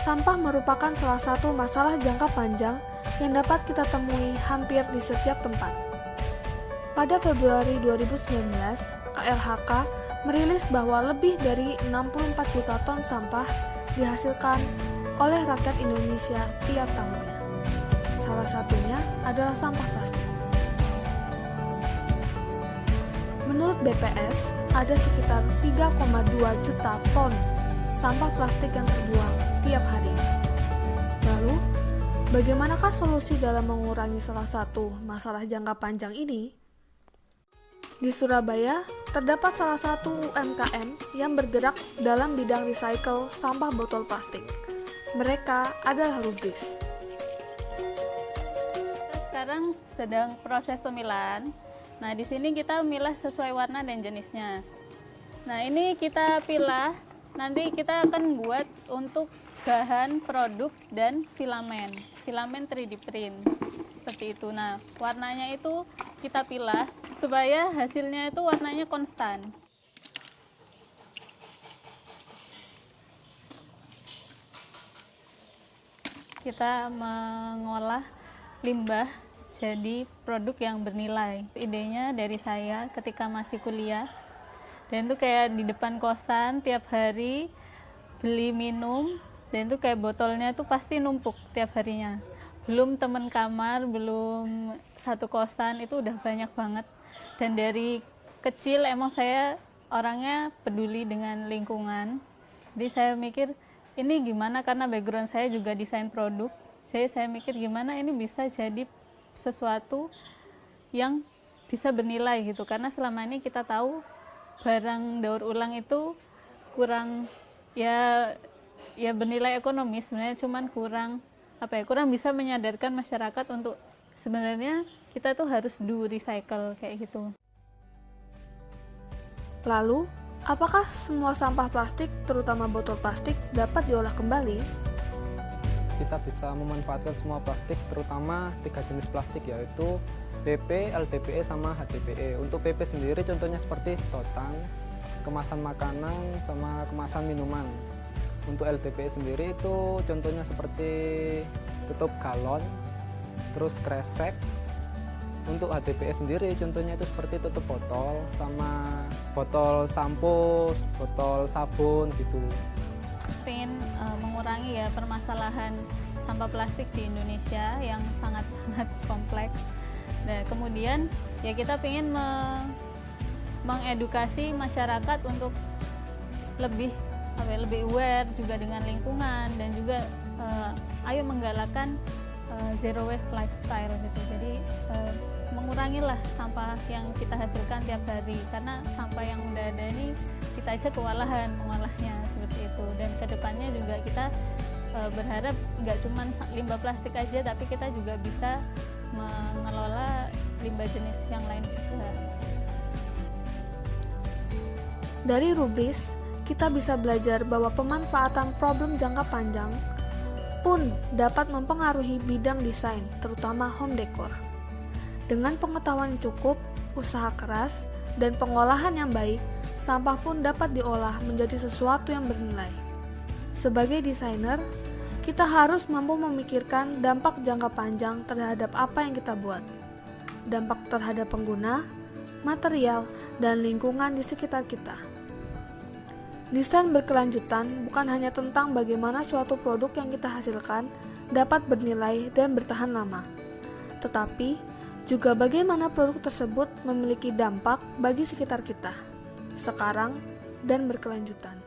Sampah merupakan salah satu masalah jangka panjang yang dapat kita temui hampir di setiap tempat. Pada Februari 2019, KLHK merilis bahwa lebih dari 64 juta ton sampah dihasilkan oleh rakyat Indonesia tiap tahunnya. Salah satunya adalah sampah plastik. Menurut BPS, ada sekitar 3,2 juta ton sampah plastik yang terbuang tiap hari. Lalu, bagaimanakah solusi dalam mengurangi salah satu masalah jangka panjang ini? Di Surabaya, terdapat salah satu UMKM yang bergerak dalam bidang recycle sampah botol plastik. Mereka adalah Rubris. Sekarang sedang proses pemilahan. Nah, di sini kita milah sesuai warna dan jenisnya. Nah, ini kita pilah, nanti kita akan buat untuk bahan produk dan filamen 3D print. Seperti itu. Nah, warnanya itu kita pilah supaya hasilnya itu warnanya konstan. Kita mengolah limbah jadi produk yang bernilai. Idenya dari saya ketika masih kuliah. Dan itu kayak di depan kosan tiap hari beli minum, dan itu kayak botolnya itu pasti numpuk tiap harinya. Belum teman kamar, belum satu kosan, itu udah banyak banget. Dan dari kecil emang saya orangnya peduli dengan lingkungan. Jadi saya mikir ini gimana, karena background saya juga desain produk. Jadi saya mikir gimana ini bisa jadi sesuatu yang bisa bernilai gitu, karena selama ini kita tahu barang daur ulang itu kurang ya bernilai ekonomis sebenarnya, cuman kurang bisa menyadarkan masyarakat untuk sebenarnya kita tuh harus do recycle kayak gitu. Lalu, apakah semua sampah plastik, terutama botol plastik, dapat diolah kembali? Kita bisa memanfaatkan semua plastik, terutama 3 jenis plastik, yaitu PP, LDPE, sama HDPE. Untuk PP sendiri contohnya seperti sedotan, kemasan makanan, sama kemasan minuman. Untuk LDPE sendiri itu contohnya seperti tutup galon, terus kresek. Untuk HDPE sendiri contohnya itu seperti tutup botol, sama botol sampo, botol sabun gitu. Pengen mengurangi ya permasalahan sampah plastik di Indonesia yang sangat kompleks. Dan kemudian ya kita pengen mengedukasi masyarakat untuk lebih aware juga dengan lingkungan, dan juga ayo menggalakkan zero waste lifestyle gitu. Jadi mengurangilah sampah yang kita hasilkan tiap hari, karena sampah yang udah ada ini kita aja kewalahan mengolahnya seperti itu. Dan kedepannya juga kita berharap nggak cuma limbah plastik aja, tapi kita juga bisa mengelola limbah jenis yang lain juga. Dari Rubris, kita bisa belajar bahwa pemanfaatan problem jangka panjang pun dapat mempengaruhi bidang desain, terutama home decor. Dengan pengetahuan yang cukup, usaha keras, dan pengolahan yang baik, sampah pun dapat diolah menjadi sesuatu yang bernilai. Sebagai desainer, kita harus mampu memikirkan dampak jangka panjang terhadap apa yang kita buat. Dampak terhadap pengguna, material, dan lingkungan di sekitar kita. Desain berkelanjutan bukan hanya tentang bagaimana suatu produk yang kita hasilkan dapat bernilai dan bertahan lama, tetapi juga bagaimana produk tersebut memiliki dampak bagi sekitar kita, sekarang dan berkelanjutan.